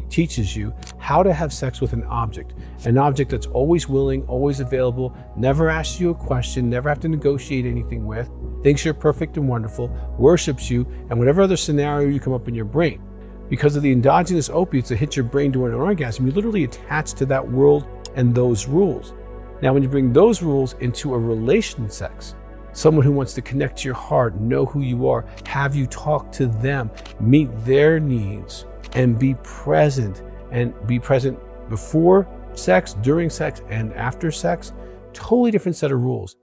teaches you how to have sex with an object that's always willing, always available, never asks you a question, never have to negotiate anything with, thinks you're perfect and wonderful, worships you, and whatever other scenario you come up in your brain. Because of the endogenous opiates that hit your brain during an orgasm, you literally attach to that world and those rules. Now, when you bring those rules into a relation sex, someone who wants to connect to your heart, know who you are, have you talk to them, meet their needs, and be present before sex, during sex, and after sex, totally different set of rules.